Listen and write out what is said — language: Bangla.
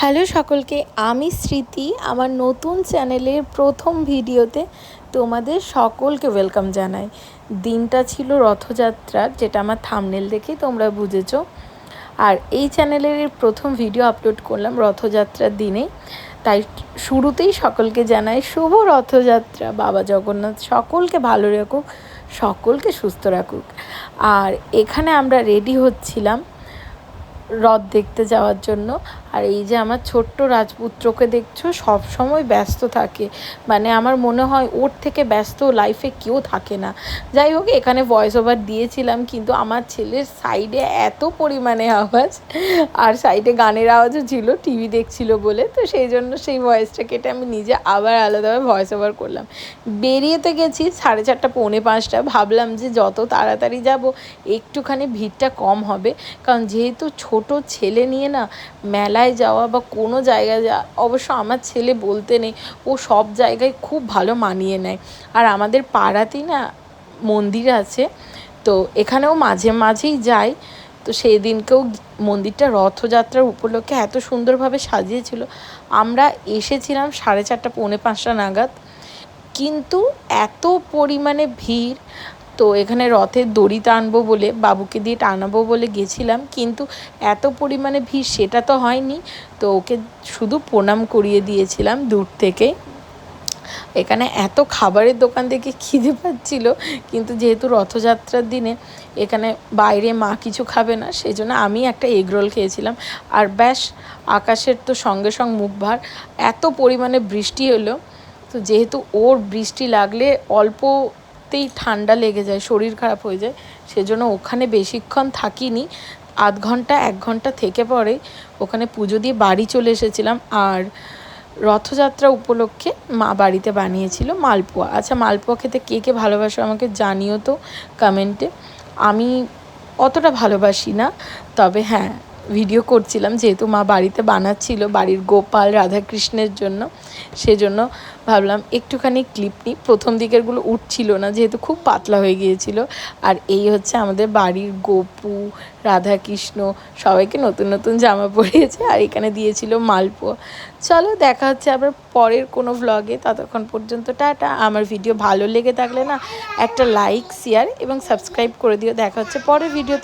হ্যালো সকলকে, আমি স্মৃতি। আমার নতুন চ্যানেলের প্রথম ভিডিওতে তোমাদের সকলকে ওয়েলকাম জানাই। দিনটা ছিল রথযাত্রার, যেটা আমার থাম্বনেল দেখেই তোমরা বুঝেছো। আর এই চ্যানেলের প্রথম ভিডিও আপলোড করলাম রথযাত্রার দিনে, তাই শুরুতেই সকলকে জানাই শুভ রথযাত্রা। বাবা জগন্নাথ সকলকে ভালো রাখুক, সকলকে সুস্থ রাখুক। আর এখানে আমরা রেডি হচ্ছিলাম রথ দেখতে যাওয়ার জন্য। আর এই যে আমার ছোট্ট রাজপুত্রকে দেখছো, সব সময় ব্যস্ত থাকে, মানে আমার মনে হয় ওর থেকে ব্যস্ত লাইফে কেউ থাকে না। যাই হোক, এখানে ভয়েস ওভার দিয়েছিলাম, কিন্তু আমার ছেলের সাইডে এত পরিমাণে আওয়াজ, আর সাইডে গানের আওয়াজও ছিল, টিভি দেখছিল বলে, তো সেই জন্য সেই ভয়েসটা কেটে আমি নিজে আবার আলাদাভাবে ভয়েস ওভার করলাম। বেরিয়ে তো গেছি 4:30 পৌনে 5টা, ভাবলাম যে যত তাড়াতাড়ি যাব একটুখানি ভিড়টা কম হবে, কারণ যেহেতু ছোট ছেলে নিয়ে না মেলায় যাওয়া বা কোনো জায়গায় যাওয়া, অবশ্য আমার ছেলে বলতে নেই, ও সব জায়গায় খুব ভালো মানিয়ে নেয়। আর আমাদের পাড়াতেই না মন্দির আছে, তো এখানেও মাঝে মাঝেই যায়। তো সেই দিনকেও মন্দিরটা রথযাত্রার উপলক্ষে এত সুন্দরভাবে সাজিয়েছিল। আমরা এসেছিলাম 4:30 পৌনে 5টা নাগাদ, কিন্তু এত পরিমাণে ভিড়। তো এখানে রথের দড়ি টানবো বলে, বাবুকে দিয়ে টানাবো বলে গেছিলাম, কিন্তু এত পরিমাণে ভিড় সেটা তো হয়নি। তো ওকে শুধু প্রণাম করিয়ে দিয়েছিলাম দূর থেকে। এখানে এত খাবারের দোকান থেকে খিদে পাচ্ছিল, কিন্তু যেহেতু রথযাত্রার দিনে এখানে বাইরে মা কিছু খাবে না, সেই জন্য আমি একটা এগরোল খেয়েছিলাম। আর ব্যাস, আকাশের তো সঙ্গে সঙ্গে মুখ ভার, এত পরিমাণে বৃষ্টি হলো। তো যেহেতু ওর বৃষ্টি লাগলে অল্পতেই ঠান্ডা লেগে যায়, শরীর খারাপ হয়ে যায়, সেজন্য ওখানে বেশিক্ষণ থাকিনি। আধ ঘন্টা 1 ঘন্টা থেকে পরে ওখানে পুজো দিয়ে বাড়ি চলে এসেছিলাম। আর রথযাত্রা উপলক্ষে মা বাড়িতে বানিয়েছিল মালপোয়া। আচ্ছা, মালপোয়া খেতে কে কে ভালোবাসো আমাকে জানিও তো কমেন্টে। আমি অতটা ভালোবাসি না, তবে হ্যাঁ, ভিডিও করছিলাম যেহেতু মা বাড়িতে বানাচ্ছিল বাড়ির গোপাল রাধাকৃষ্ণের জন্য, সেজন্য ভাবলাম একটুখানি ক্লিপ নিই। প্রথম দিকেরগুলো উঠছিল না, যেহেতু খুব পাতলা হয়ে গিয়েছিল। আর এই হচ্ছে আমাদের বাড়ির গোপু রাধাকৃষ্ণ, সবাইকে নতুন নতুন জামা পরিয়েছে, আর এখানে দিয়েছিল মালপোয়া। চলো, দেখা হচ্ছে আবার পরের কোনো ভ্লগে। ততক্ষণ পর্যন্ত টাটা। আমার ভিডিও ভালো লেগে থাকলে না একটা লাইক, শেয়ার এবং সাবস্ক্রাইব করে দিও। দেখা হচ্ছে পরের ভিডিও।